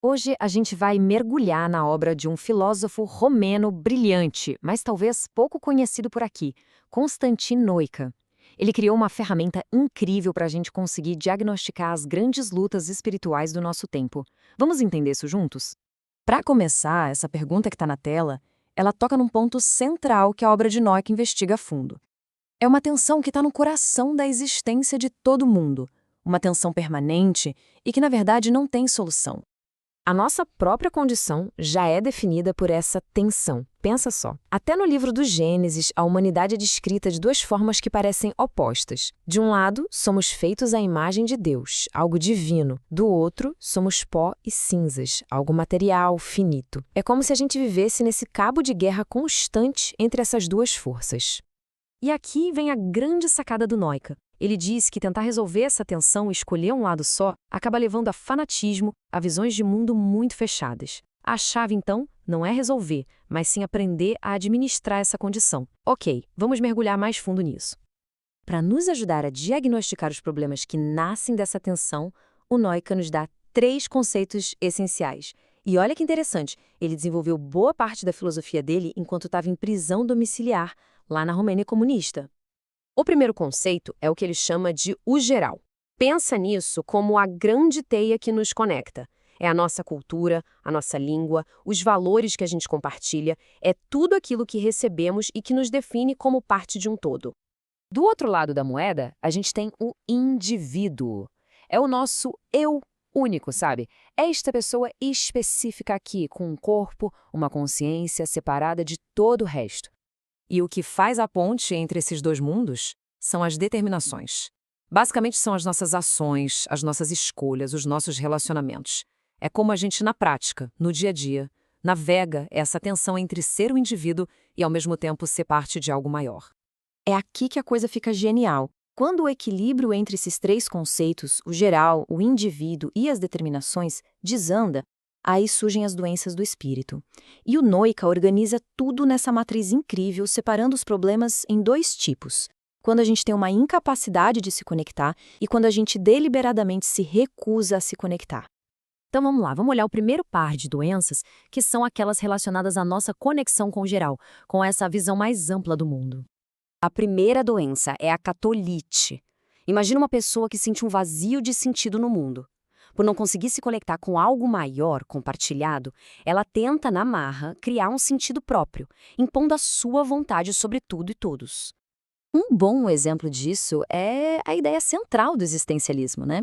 Hoje a gente vai mergulhar na obra de um filósofo romeno brilhante, mas talvez pouco conhecido por aqui, Constantin Noica. Ele criou uma ferramenta incrível para a gente conseguir diagnosticar as grandes lutas espirituais do nosso tempo. Vamos entender isso juntos? Para começar, essa pergunta que está na tela, ela toca num ponto central que a obra de Nock investiga a fundo. É uma tensão que está no coração da existência de todo mundo, uma tensão permanente e que, na verdade, não tem solução. A nossa própria condição já é definida por essa tensão. Pensa só. Até no livro do Gênesis, a humanidade é descrita de duas formas que parecem opostas. De um lado, somos feitos à imagem de Deus, algo divino. Do outro, somos pó e cinzas, algo material, finito. É como se a gente vivesse nesse cabo de guerra constante entre essas duas forças. E aqui vem a grande sacada do Noica. Ele diz que tentar resolver essa tensão e escolher um lado só acaba levando a fanatismo, a visões de mundo muito fechadas. A chave, então, não é resolver, mas sim aprender a administrar essa condição. Ok, vamos mergulhar mais fundo nisso. Para nos ajudar a diagnosticar os problemas que nascem dessa tensão, o Noica nos dá 3 conceitos essenciais. E olha que interessante, ele desenvolveu boa parte da filosofia dele enquanto estava em prisão domiciliar, lá na Romênia comunista. O primeiro conceito é o que ele chama de o geral. Pensa nisso como a grande teia que nos conecta. É a nossa cultura, a nossa língua, os valores que a gente compartilha, é tudo aquilo que recebemos e que nos define como parte de um todo. Do outro lado da moeda, a gente tem o indivíduo. É o nosso eu único, sabe? É esta pessoa específica aqui, com um corpo, uma consciência separada de todo o resto. E o que faz a ponte entre esses dois mundos são as determinações. Basicamente são as nossas ações, as nossas escolhas, os nossos relacionamentos. É como a gente, na prática, no dia a dia, navega essa tensão entre ser o indivíduo e, ao mesmo tempo, ser parte de algo maior. É aqui que a coisa fica genial. Quando o equilíbrio entre esses 3 conceitos, o geral, o indivíduo e as determinações, desanda, aí surgem as doenças do espírito. E o Noica organiza tudo nessa matriz incrível, separando os problemas em 2 tipos. Quando a gente tem uma incapacidade de se conectar e quando a gente deliberadamente se recusa a se conectar. Então vamos lá, vamos olhar o primeiro par de doenças, que são aquelas relacionadas à nossa conexão com o geral, com essa visão mais ampla do mundo. A primeira doença é a catolite. Imagina uma pessoa que sente um vazio de sentido no mundo. Por não conseguir se conectar com algo maior, compartilhado, ela tenta, na marra, criar um sentido próprio, impondo a sua vontade sobre tudo e todos. Um bom exemplo disso é a ideia central do existencialismo, né?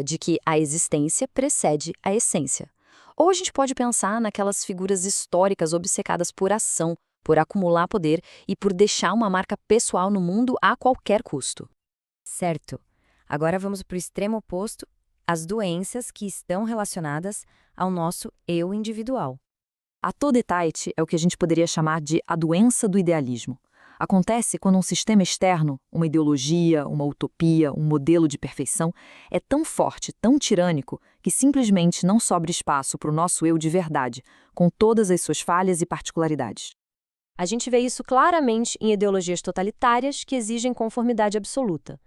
De que a existência precede a essência. Ou a gente pode pensar naquelas figuras históricas obcecadas por ação, por acumular poder e por deixar uma marca pessoal no mundo a qualquer custo. Certo. Agora vamos para o extremo oposto, as doenças que estão relacionadas ao nosso eu individual. A Todetite é o que a gente poderia chamar de a doença do idealismo. Acontece quando um sistema externo, uma ideologia, uma utopia, um modelo de perfeição, é tão forte, tão tirânico, que simplesmente não sobra espaço para o nosso eu de verdade, com todas as suas falhas e particularidades. A gente vê isso claramente em ideologias totalitárias que exigem conformidade absoluta.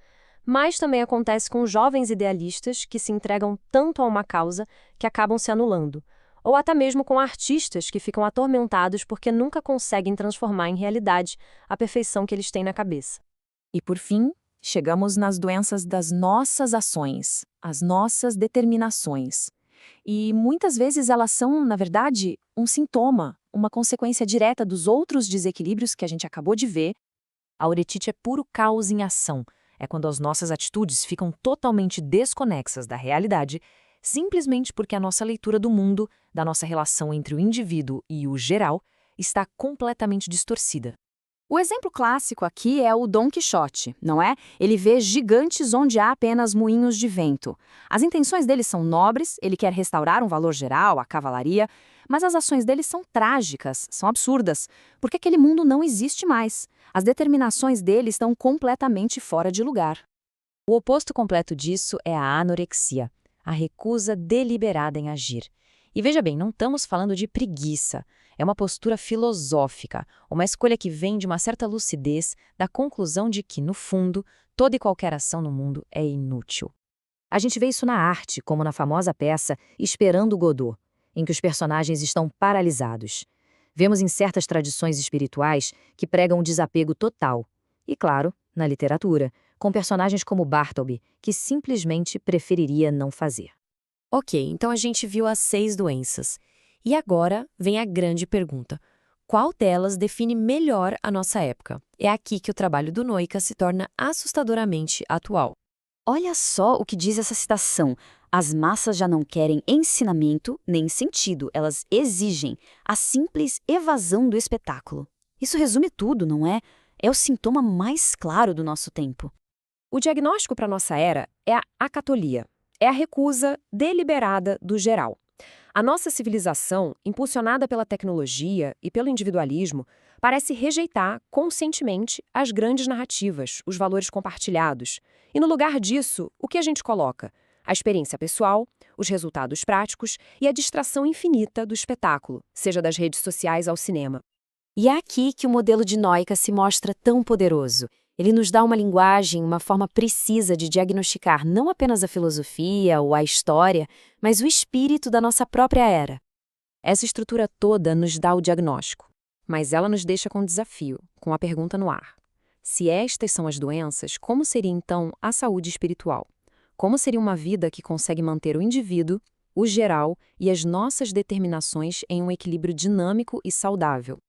Mas também acontece com jovens idealistas que se entregam tanto a uma causa que acabam se anulando. Ou até mesmo com artistas que ficam atormentados porque nunca conseguem transformar em realidade a perfeição que eles têm na cabeça. E por fim, chegamos nas doenças das nossas ações, as nossas determinações. E muitas vezes elas são, na verdade, um sintoma, uma consequência direta dos outros desequilíbrios que a gente acabou de ver. A uretite é puro caos em ação. É quando as nossas atitudes ficam totalmente desconexas da realidade, simplesmente porque a nossa leitura do mundo, da nossa relação entre o indivíduo e o geral, está completamente distorcida. O exemplo clássico aqui é o Dom Quixote, não é? Ele vê gigantes onde há apenas moinhos de vento. As intenções dele são nobres, ele quer restaurar um valor geral, a cavalaria, mas as ações dele são trágicas, são absurdas, porque aquele mundo não existe mais. As determinações dele estão completamente fora de lugar. O oposto completo disso é a anorexia, a recusa deliberada em agir. E veja bem, não estamos falando de preguiça. É uma postura filosófica, uma escolha que vem de uma certa lucidez da conclusão de que, no fundo, toda e qualquer ação no mundo é inútil. A gente vê isso na arte, como na famosa peça Esperando Godot. em que os personagens estão paralisados. Vemos em certas tradições espirituais que pregam o desapego total. E, claro, na literatura, com personagens como Bartleby, que simplesmente preferiria não fazer. Ok, então a gente viu as 6 doenças. E agora vem a grande pergunta. Qual delas define melhor a nossa época? É aqui que o trabalho do Noika se torna assustadoramente atual. Olha só o que diz essa citação. As massas já não querem ensinamento nem sentido, elas exigem a simples evasão do espetáculo. Isso resume tudo, não é? É o sintoma mais claro do nosso tempo. O diagnóstico para nossa era é a acatolia. É a recusa deliberada do geral. A nossa civilização, impulsionada pela tecnologia e pelo individualismo, parece rejeitar conscientemente as grandes narrativas, os valores compartilhados. E no lugar disso, o que a gente coloca? A experiência pessoal, os resultados práticos e a distração infinita do espetáculo, seja das redes sociais ao cinema. E é aqui que o modelo de Noika se mostra tão poderoso. Ele nos dá uma linguagem, uma forma precisa de diagnosticar não apenas a filosofia ou a história, mas o espírito da nossa própria era. Essa estrutura toda nos dá o diagnóstico, mas ela nos deixa com um desafio, com a pergunta no ar. Se estas são as doenças, como seria então a saúde espiritual? Como seria uma vida que consegue manter o indivíduo, o geral e as nossas determinações em um equilíbrio dinâmico e saudável?